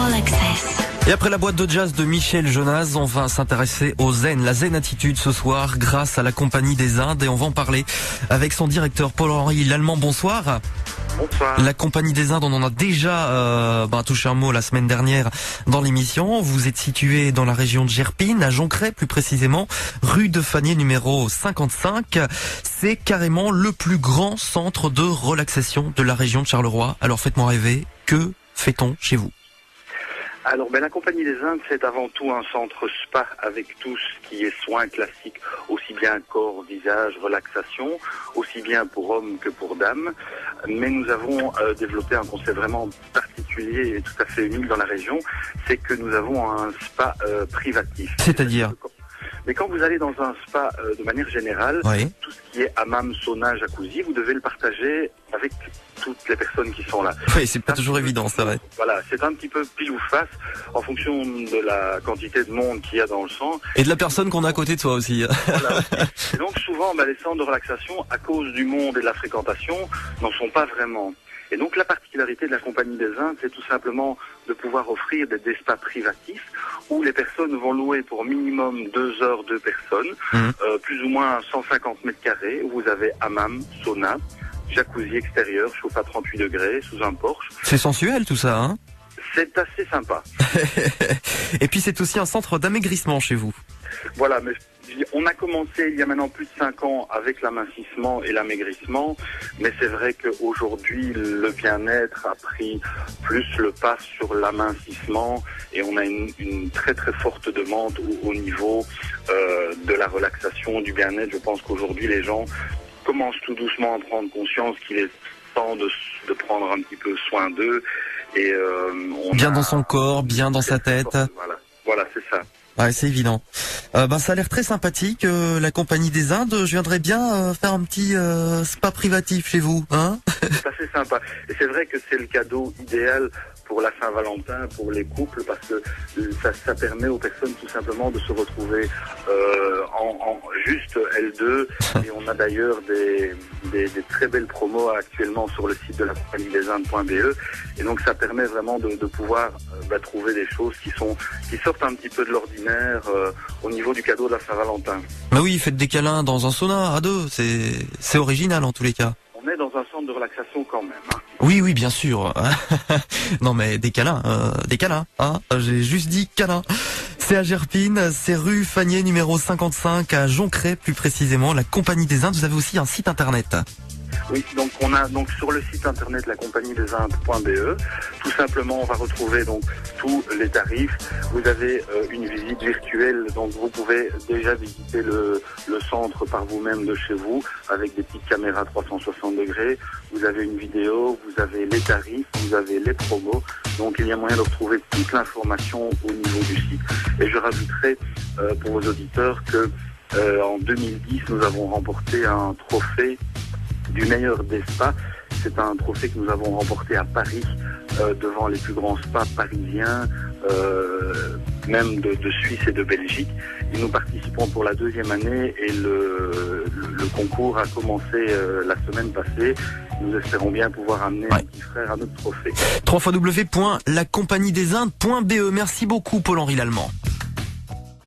All Access. Et après la boîte de jazz de Michel Jonas, on va s'intéresser au zen, la zen attitude ce soir grâce à la Compagnie des Indes, et on va en parler avec son directeur Paul-Henri Lallemand. Bonsoir. Bonsoir. La Compagnie des Indes, on en a déjà touché un mot la semaine dernière dans l'émission. Vous êtes situé dans la région de Gerpine, à Joncret plus précisément, rue de Fanier numéro 55. C'est carrément le plus grand centre de relaxation de la région de Charleroi. Alors faites-moi rêver, que fait-on chez vous ? Alors, la Compagnie des Indes, c'est avant tout un centre spa avec tout ce qui est soins classiques, aussi bien corps, visage, relaxation, aussi bien pour hommes que pour dames. Mais nous avons développé un concept vraiment particulier et tout à fait unique dans la région, c'est que nous avons un spa privatif. C'est-à-dire ? Mais quand vous allez dans un spa de manière générale, Oui. tout ce qui est hammam, sauna, jacuzzi, vous devez le partager avec toutes les personnes qui sont là. Oui, c'est pas toujours évident, c'est vrai. Voilà, c'est un petit peu pile ou face en fonction de la quantité de monde qu'il y a dans le sang. Et de la personne qu'on a à côté de soi aussi. Voilà. Et donc souvent, les centres de relaxation, à cause du monde et de la fréquentation, n'en sont pas vraiment. Et donc la particularité de la Compagnie des Indes, c'est tout simplement de pouvoir offrir des spas privatifs où les personnes vont louer pour minimum 2 heures 2 personnes, plus ou moins 150 mètres carrés, où vous avez hammam, sauna, jacuzzi extérieur, chauffe à 38 degrés, sous un porche. C'est sensuel tout ça, hein ? C'est assez sympa. Et puis c'est aussi un centre d'amaigrissement chez vous. Voilà, mais on a commencé il y a maintenant plus de 5 ans avec l'amincissement et l'amaigrissement, mais c'est vrai qu'aujourd'hui le bien-être a pris plus le pas sur l'amincissement et on a une très très forte demande au niveau de la relaxation, du bien-être. Je pense qu'aujourd'hui les gens commencent tout doucement à prendre conscience qu'il est temps de prendre un petit peu soin d'eux. Et bien dans son corps, bien dans sa tête. Voilà, c'est ça. Ouais, c'est évident. Ça a l'air très sympathique, la Compagnie des Indes. Je viendrais bien faire un petit spa privatif chez vous, hein ? C'est assez sympa. Et c'est vrai que c'est le cadeau idéal pour la Saint-Valentin, pour les couples, parce que ça permet aux personnes tout simplement de se retrouver en juste L2. Et on a d'ailleurs des très belles promos actuellement sur le site de la Compagnie des Indes.be. Et donc ça permet vraiment de pouvoir trouver des choses qui sortent un petit peu de l'ordinaire au niveau du cadeau de la Saint-Valentin. Bah oui, faites des câlins dans un sauna à deux, c'est original en tous les cas. On est dans un centre de relaxation quand même. Hein. Oui, bien sûr. Non mais des câlins, hein. J'ai juste dit câlins. C'est à Gerpine, c'est rue Fanier numéro 55 à Joncret plus précisément, la Compagnie des Indes. Vous avez aussi un site internet. Oui, donc on a sur le site internet la compagnie des Indes.be, tout simplement on va retrouver donc tous les tarifs. Vous avez une visite virtuelle, donc vous pouvez déjà visiter le centre par vous-même de chez vous avec des petites caméras 360 degrés. Vous avez une vidéo, vous avez les tarifs, vous avez les promos. Donc il y a moyen de retrouver toute l'information au niveau du site. Et je rajouterai pour vos auditeurs que en 2010 nous avons remporté un trophée du meilleur des spas. C'est un trophée que nous avons remporté à Paris devant les plus grands spas parisiens, même de Suisse et de Belgique. Et nous participons pour la 2e année et le concours a commencé la semaine passée. Nous espérons bien pouvoir amener un petit frère à notre trophée. www.lacompagniedesIndes.be. Merci beaucoup Paul-Henri Lallemand.